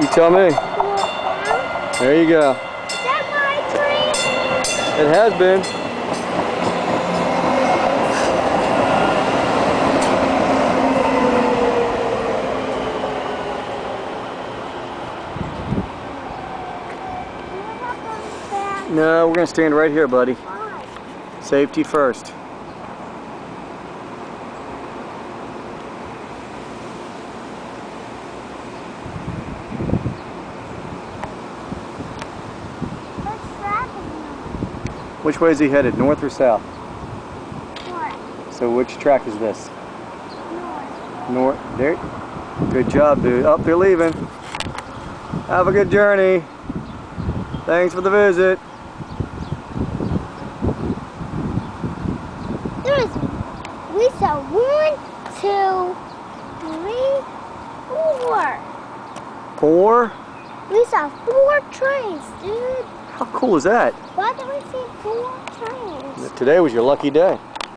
You tell me. There you go. Is that my train? It has been. No, we're going to stand right here, buddy. Why? Safety first. What's traffic? Which way is he headed, north or south? North. So which track is this? North. North. There. Good job, dude. Up, they're leaving. Have a good journey. Thanks for the visit. We saw 1, 2, 3, 4. 4? We saw 4 trains, dude. How cool is that? Why did we see 4 trains? Today was your lucky day.